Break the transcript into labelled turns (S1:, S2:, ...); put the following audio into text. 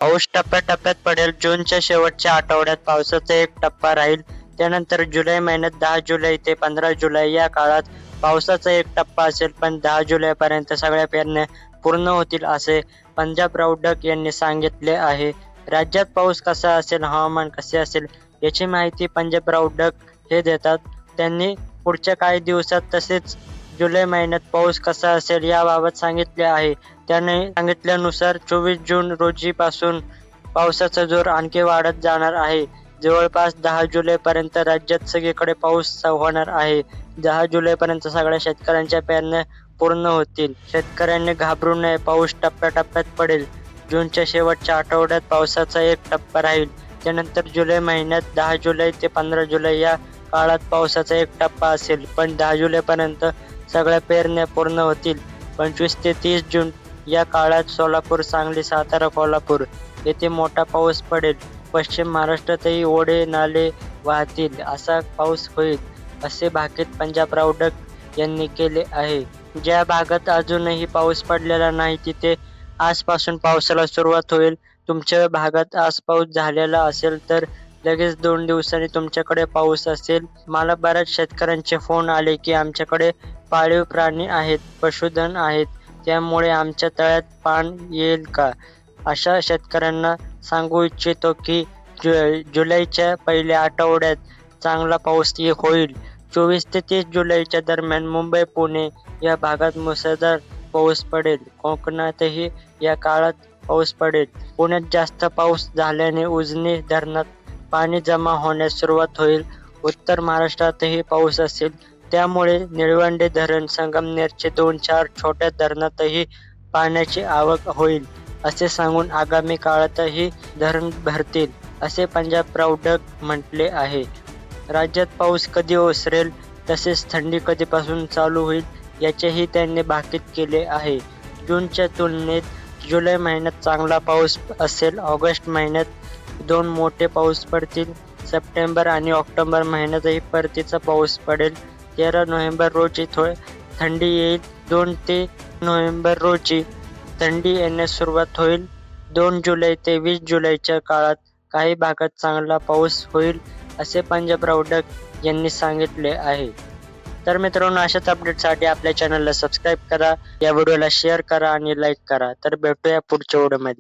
S1: पाऊस टप्प्याटप्प्यात पडेल. जूनच्या शेवटच्या आठवड्यात पावसाचा एक टप्पा राहील. त्यानंतर जुलै महिन्यात 10 जुलै ते 15 जुलै या काळात पावसाचा एक टप्पा असेल. पण 10 जुलैपर्यंत सगळ्या पेरण्या पूर्ण होतील असे पंजाब राऊडक यांनी सांगितले आहे. राज्यात पाऊस कसा असेल, हवामान कसे असेल याची माहिती पंजाब राऊडक हे देतात. त्यांनी पुढच्या काही दिवसात तसेच जुलै महिन्यात पाऊस कसा असेल याबाबत सांगितले आहे. त्याने सांगितल्यानुसार 24 जून रोजीपासून पावसाचा जोर आणखी वाढत जाणार आहे. जवळपास 10 जुलैपर्यंत राज्यात सगळीकडे पाऊस होणार आहे. 10 जुलैपर्यंत सगळ्या शेतकऱ्यांच्या पेरण्या पूर्ण होतील. शेतकऱ्यांनी घाबरू नये. पाऊस टप्प्याटप्प्यात पडेल. जूनच्या शेवटच्या आठवड्यात पावसाचा एक टप्पा राहील. त्यानंतर जुलै महिन्यात 10 जुलै ते 15 जुलै या काळात पावसाचा एक टप्पा असेल. पण 10 जुलैपर्यंत सगळ्या पेरण्या पूर्ण होतील. 25 ते 30 जून या काळात सोलापूर, सांगली, सातारा, कोल्हापूर येथे मोठा पाऊस पडेल. पश्चिम महाराष्ट्रातही ओढे नाले वाहतील असा पाऊस होईल असे भाकीत पंजाब राऊडक यांनी केले आहे. ज्या भागात अजूनही पाऊस पडलेला नाही तिथे आजपासून पावसाला सुरुवात होईल. तुमच्या भागात आज पाऊस झालेला असेल तर लगेच 2 दिवसांनी तुमच्याकडे पाऊस असेल. मला बऱ्याच शेतकऱ्यांचे फोन आले की आमच्याकडे पाळीव प्राणी आहेत, पशुधन आहेत, त्यामुळे आमच्या तळ्यात पाण येईल का? अशा शेतकऱ्यांना सांगू इच्छितो की जुलैच्या पहिल्या आठवड्यात चांगला पाऊस होईल. 24 ते 30 जुलैच्या दरम्यान मुंबई, पुणे या भागात मुसळधार पाऊस पडेल. कोकणातही या काळात पाऊस पडेल. पुण्यात जास्त पाऊस झाल्याने उजनी धरणात पाणी जमा होण्यास सुरुवात होईल. उत्तर महाराष्ट्रातही पाऊस असेल. त्यामुळे निळवंडे धरण, संगमनेरचे 2-4 छोट्या धरणातही पाण्याची आवक होईल असे सांगून आगामी काळातही धरण भरतील असे पंजाब राऊडक म्हटले आहे. राज्यात पाऊस कधी ओसरेल तसेच थंडी कधीपासून चालू होईल याचेही त्यांनी भाकीत केले आहे. जूनच्या तुलनेत जुलै महिन्यात चांगला पाऊस असेल. ऑगस्ट महिन्यात 2 मोठे पाऊस पडतील. सप्टेंबर आणि ऑक्टोबर महिन्यातही परतीचा पाऊस पडेल. 13 नोव्हेंबर रोजी थंडी येईल. 2 ते नोव्हेंबर रोजी थंडी येण्यास सुरुवात होईल. 2 जुलै ते 20 जुलैच्या काळात काही भागात चांगला पाऊस होईल असे पंजाब राऊडक यांनी सांगितले आहे. तर मित्रांनो, अशाच अपडेटसाठी आपल्या चॅनलला सबस्क्राईब करा, या व्हिडिओला शेअर करा आणि लाईक करा. तर भेटूया पुढच्या व्हिडिओमध्ये.